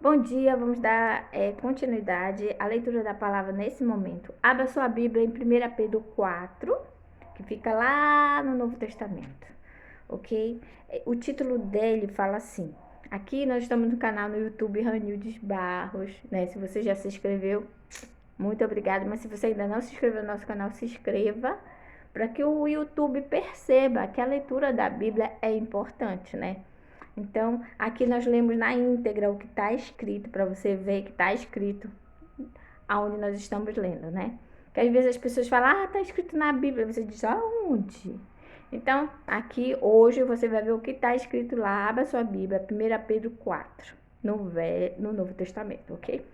Bom dia, vamos dar continuidade à leitura da palavra nesse momento. Abra sua Bíblia em 1 Pedro 4, que fica lá no Novo Testamento, ok? O título dele fala assim, aqui nós estamos no canal no YouTube Ranildes Barros, né? Se você já se inscreveu, muito obrigada, mas se você ainda não se inscreveu no nosso canal, se inscreva, para que o YouTube perceba que a leitura da Bíblia é importante, né? Então, aqui nós lemos na íntegra o que está escrito, para você ver que está escrito aonde nós estamos lendo, né? Que às vezes as pessoas falam, está escrito na Bíblia, você diz, aonde? Então, aqui hoje você vai ver o que está escrito lá, abra sua Bíblia, 1 Pedro 4, no Novo Testamento, ok?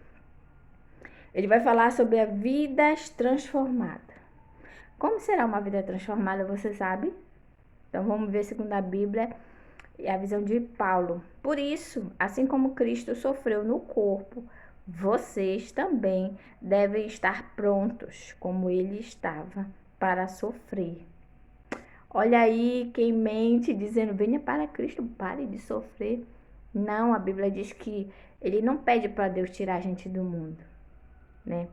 Ele vai falar sobre a vida transformada. Como será uma vida transformada, você sabe? Então, vamos ver segundo a Bíblia e a visão de Paulo. Por isso, assim como Cristo sofreu no corpo, vocês também devem estar prontos, como ele estava, para sofrer. Olha aí quem mente dizendo, venha para Cristo, pare de sofrer. Não, a Bíblia diz que ele não pede para Deus tirar a gente do mundo, né?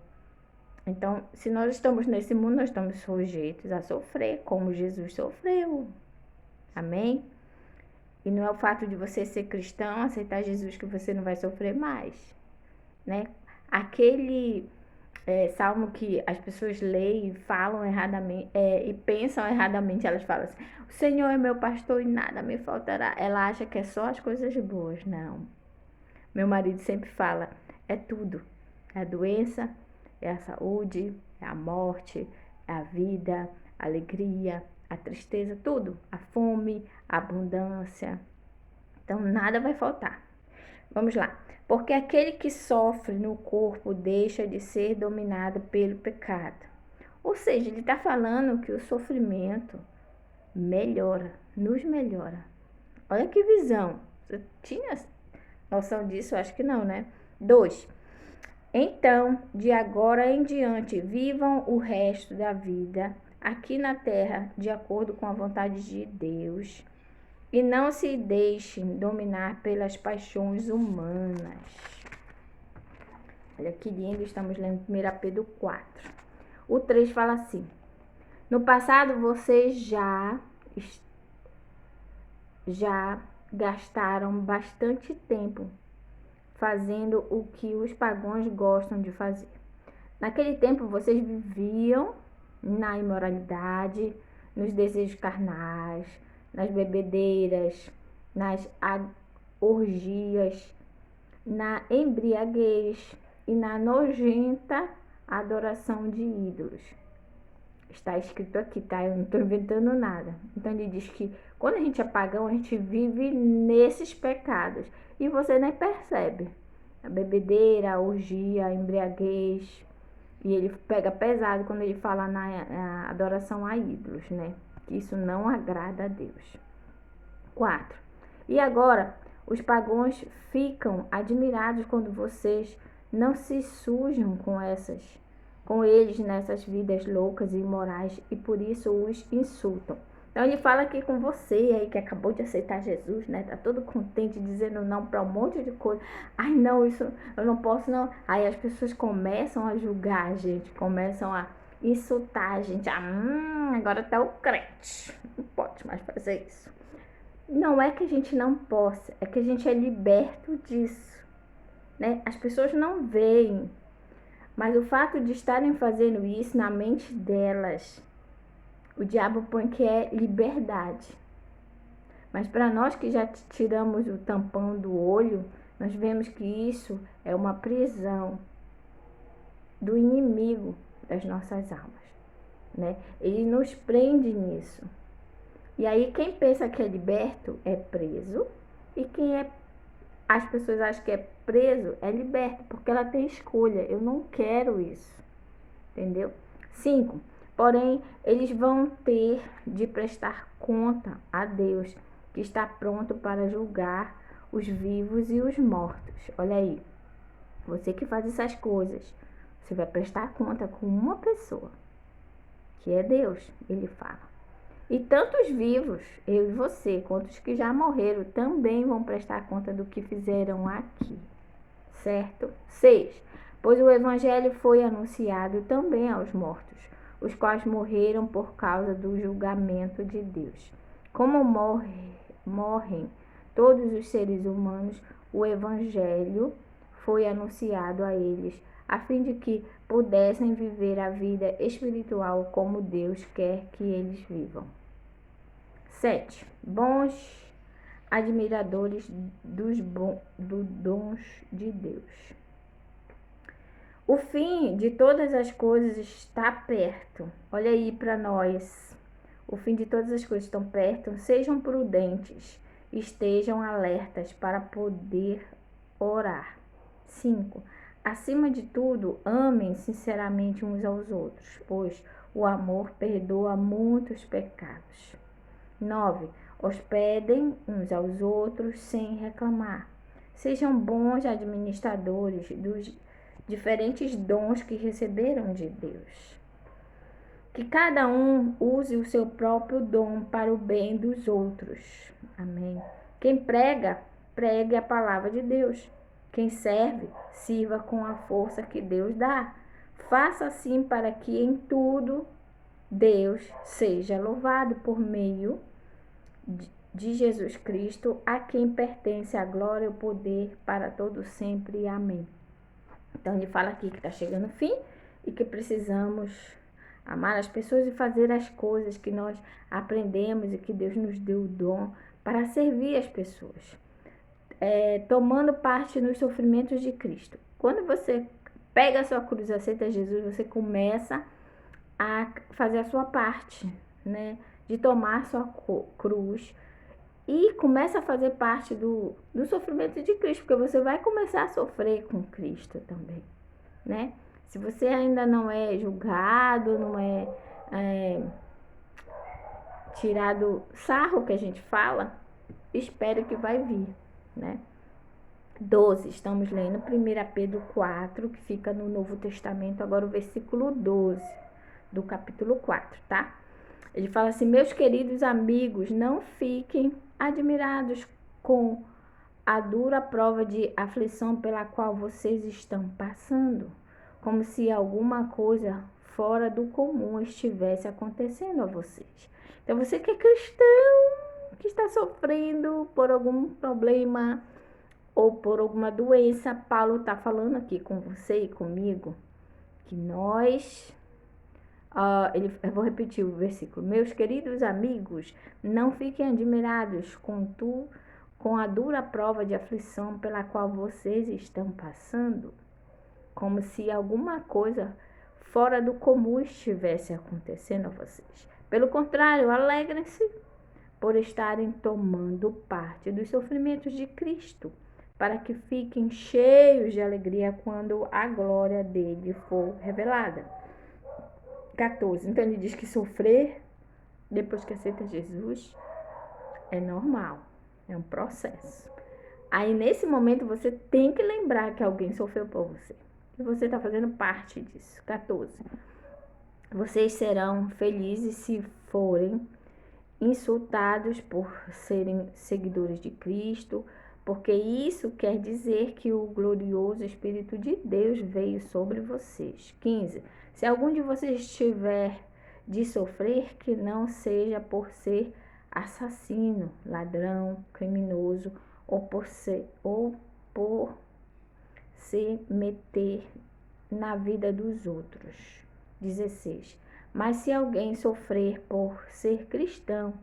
Então, se nós estamos nesse mundo, nós estamos sujeitos a sofrer, como Jesus sofreu. Amém? E não é o fato de você ser cristão, aceitar Jesus, que você não vai sofrer mais, né? Aquele salmo que as pessoas leem e falam erradamente, e pensam erradamente, elas falam assim, o Senhor é meu pastor e nada me faltará. Ela acha que é só as coisas boas. Não. Meu marido sempre fala, é tudo. É a doença, é a saúde, é a morte, é a vida, a alegria, a tristeza, tudo. A fome, a abundância. Então, nada vai faltar. Vamos lá. Porque aquele que sofre no corpo deixa de ser dominado pelo pecado. Ou seja, ele está falando que o sofrimento melhora, nos melhora. Olha que visão. Você tinha noção disso? Eu acho que não, né? 2. Então, de agora em diante, vivam o resto da vida aqui na terra de acordo com a vontade de Deus. E não se deixem dominar pelas paixões humanas. Olha que lindo, estamos lendo 1 Pedro 4. O 3 fala assim, no passado vocês já gastaram bastante tempo fazendo o que os pagãos gostam de fazer. Naquele tempo vocês viviam na imoralidade, nos desejos carnais, nas bebedeiras, nas orgias, na embriaguez e na nojenta adoração de ídolos. Está escrito aqui, tá? Eu não estou inventando nada. Então ele diz que quando a gente é pagão, a gente vive nesses pecados e você nem percebe. A bebedeira, a orgia, a embriaguez. E ele pega pesado quando ele fala na adoração a ídolos, né? Que isso não agrada a Deus. 4. E agora, os pagãos ficam admirados quando vocês não se sujam com eles nessas vidas loucas e imorais e por isso os insultam. Então ele fala aqui com você aí que acabou de aceitar Jesus, né? Tá todo contente dizendo não para um monte de coisa. Ai, não, isso eu não posso não. Aí as pessoas começam a julgar a gente, começam a insultar a gente. Agora tá o crente. Não pode mais fazer isso. Não é que a gente não possa, é que a gente é liberto disso, né? As pessoas não veem, mas o fato de estarem fazendo isso na mente delas, o diabo põe que é liberdade. Mas para nós que já tiramos o tampão do olho, nós vemos que isso é uma prisão do inimigo das nossas almas, né? Ele nos prende nisso. E aí quem pensa que é liberto é preso, e as pessoas acham que é preso é liberto, porque ela tem escolha. Eu não quero isso, entendeu? 5. Porém, eles vão ter de prestar conta a Deus, que está pronto para julgar os vivos e os mortos. Olha aí, você que faz essas coisas, você vai prestar conta com uma pessoa, que é Deus, ele fala. E tanto os vivos, eu e você, quanto os que já morreram, também vão prestar conta do que fizeram aqui. certo? 6. Pois o evangelho foi anunciado também aos mortos, os quais morreram por causa do julgamento de Deus. Como morrem todos os seres humanos, o evangelho foi anunciado a eles, a fim de que pudessem viver a vida espiritual como Deus quer que eles vivam. 7. Bons admiradores dos dons de Deus. O fim de todas as coisas está perto. Olha aí para nós. O fim de todas as coisas estão perto. Sejam prudentes, estejam alertas para poder orar. 5. Acima de tudo, amem sinceramente uns aos outros, pois o amor perdoa muitos pecados. 9. Hospedem uns aos outros sem reclamar. Sejam bons administradores dos diferentes dons que receberam de Deus. Que cada um use o seu próprio dom para o bem dos outros. Amém. Quem prega, pregue a palavra de Deus. Quem serve, sirva com a força que Deus dá. Faça assim para que em tudo Deus seja louvado por meio de Jesus Cristo, a quem pertence a glória e o poder para todo sempre. Amém. Então ele fala aqui que está chegando o fim e que precisamos amar as pessoas e fazer as coisas que nós aprendemos e que Deus nos deu o dom para servir as pessoas, tomando parte nos sofrimentos de Cristo. Quando você pega a sua cruz e aceita Jesus, você começa a fazer a sua parte, né? De tomar a sua cruz e começa a fazer parte do sofrimento de Cristo, porque você vai começar a sofrer com Cristo também, né? Se você ainda não é julgado, não é tirado sarro, que a gente fala, espere que vai vir, né? 12, estamos lendo 1 Pedro 4, que fica no Novo Testamento, agora o versículo 12 do capítulo 4, tá? Ele fala assim: meus queridos amigos, não fiquem admirados com a dura prova de aflição pela qual vocês estão passando, como se alguma coisa fora do comum estivesse acontecendo a vocês. Então, você que é cristão, que está sofrendo por algum problema ou por alguma doença, Paulo está falando aqui com você e comigo que nós... eu vou repetir o versículo. Meus queridos amigos, não fiquem admirados com a dura prova de aflição pela qual vocês estão passando, como se alguma coisa fora do comum estivesse acontecendo a vocês. Pelo contrário, alegrem-se por estarem tomando parte dos sofrimentos de Cristo, para que fiquem cheios de alegria quando a glória dele for revelada. 14. Então ele diz que sofrer depois que aceita Jesus é normal, é um processo. Aí nesse momento você tem que lembrar que alguém sofreu por você, e você está fazendo parte disso. 14. Vocês serão felizes se forem insultados por serem seguidores de Cristo, porque isso quer dizer que o glorioso Espírito de Deus veio sobre vocês. 15. Se algum de vocês tiver de sofrer, que não seja por ser assassino, ladrão, criminoso, ou por se meter na vida dos outros. 16. Mas se alguém sofrer por ser cristão,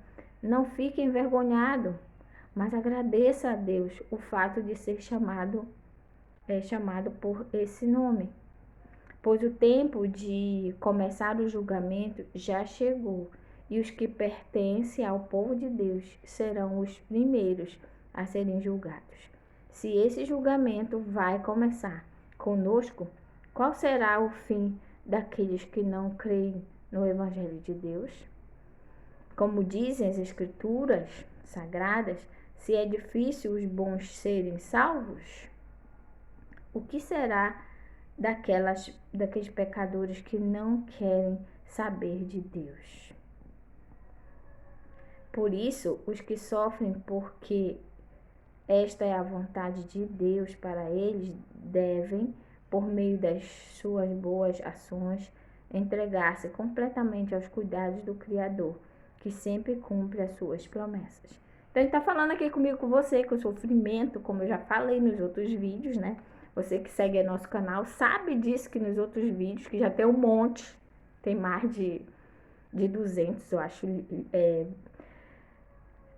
não fique envergonhado, mas agradeça a Deus o fato de ser chamado por esse nome. Pois o tempo de começar o julgamento já chegou, e os que pertencem ao povo de Deus serão os primeiros a serem julgados. Se esse julgamento vai começar conosco, qual será o fim daqueles que não creem no Evangelho de Deus? Como dizem as Escrituras Sagradas, se é difícil os bons serem salvos, o que será daqueles pecadores que não querem saber de Deus? Por isso, os que sofrem porque esta é a vontade de Deus para eles, devem, por meio das suas boas ações, entregar-se completamente aos cuidados do Criador, que sempre cumpre as suas promessas. Então, ele está falando aqui comigo, com você, que o sofrimento, como eu já falei nos outros vídeos, né? Você que segue nosso canal sabe disso, que nos outros vídeos, que já tem um monte, tem mais de 200, eu acho,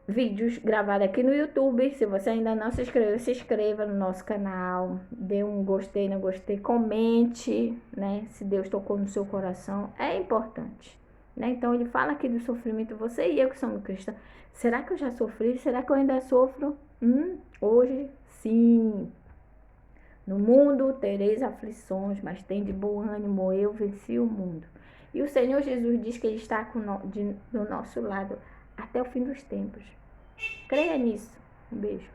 vídeos gravados aqui no YouTube. Se você ainda não se inscreva no nosso canal, dê um gostei, não gostei, comente, né? Se Deus tocou no seu coração, é importante, né? Então ele fala aqui do sofrimento, você e eu que somos cristãos, será que eu já sofri? Será que eu ainda sofro? Hoje, sim. No mundo tereis aflições, mas tem de bom ânimo, eu venci o mundo. E o Senhor Jesus diz que Ele está do nosso lado até o fim dos tempos. Creia nisso. Um beijo.